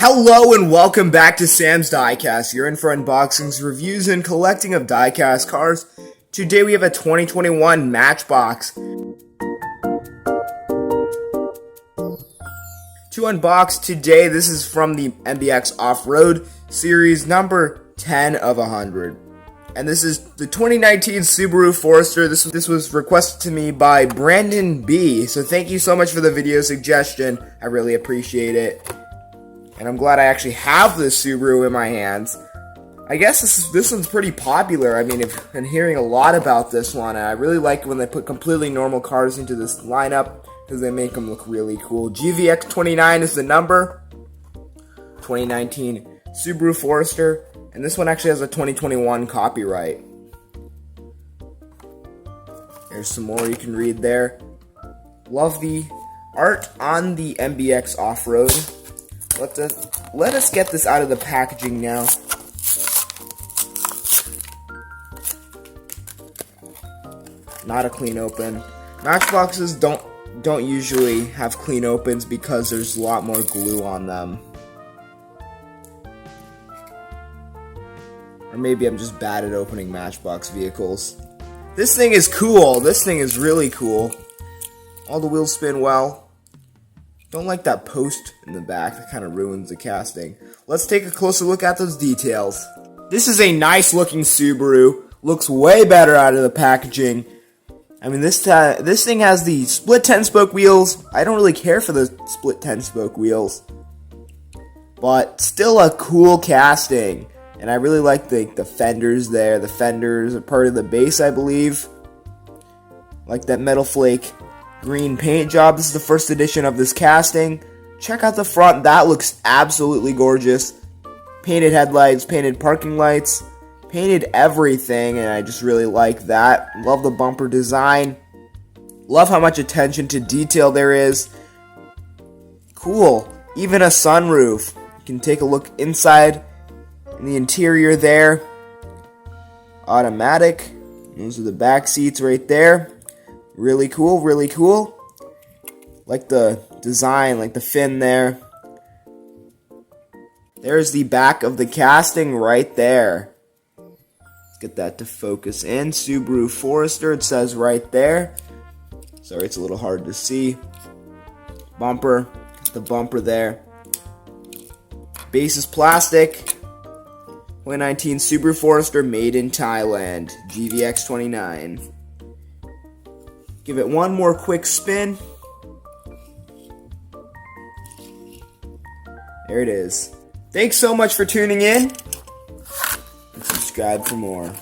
Hello and welcome back to Sam's Diecast. You're in for unboxings, reviews, and collecting of diecast cars. Today we have a 2021 Matchbox. To unbox today, this is from the MBX Offroad series number 10 of 100. And this is the 2019 Subaru Forester. This was requested to me by Brandon B. So thank you so much for the video suggestion. I really appreciate it. And I'm glad I actually have this Subaru in my hands. I guess this one's pretty popular. I mean, I've been hearing a lot about this one. And I really like when they put completely normal cars into this lineup because they make them look really cool. GVX29 is the number. 2019 Subaru Forester. And this one actually has a 2021 copyright. There's some more you can read there. Love the art on the MBX Offroad. Let us get this out of the packaging now. Not a clean open. Matchboxes don't usually have clean opens because there's a lot more glue on them. Or maybe I'm just bad at opening Matchbox vehicles. This thing is cool. This thing is really cool. All the wheels spin well. Don't like that post in the back. That kind of ruins the casting. Let's take a closer look at those details. This is a nice looking Subaru. Looks way better out of the packaging. I mean, this thing has the split 10-spoke wheels. I don't really care for the split 10-spoke wheels. But still a cool casting. And I really like the fenders there. The fenders are part of the base, I believe. Like that metal flake green paint job. This is the first edition of this casting. Check out the front. That looks absolutely gorgeous. Painted headlights, painted parking lights, painted everything, and I just really like that. Love the bumper design. Love how much attention to detail there is. Cool. Even a sunroof. You can take a look inside in the interior there. Automatic. Those are the back seats right there. Really cool, really cool. Like the design, like the fin there. There's the back of the casting right there. Let's get that to focus in. Subaru Forester, it says right there. Sorry, it's a little hard to see. Bumper, the bumper there. Base is plastic. 2019 Subaru Forester made in Thailand. GVX29. Give it one more quick spin. There it is. Thanks so much for tuning in. And subscribe for more.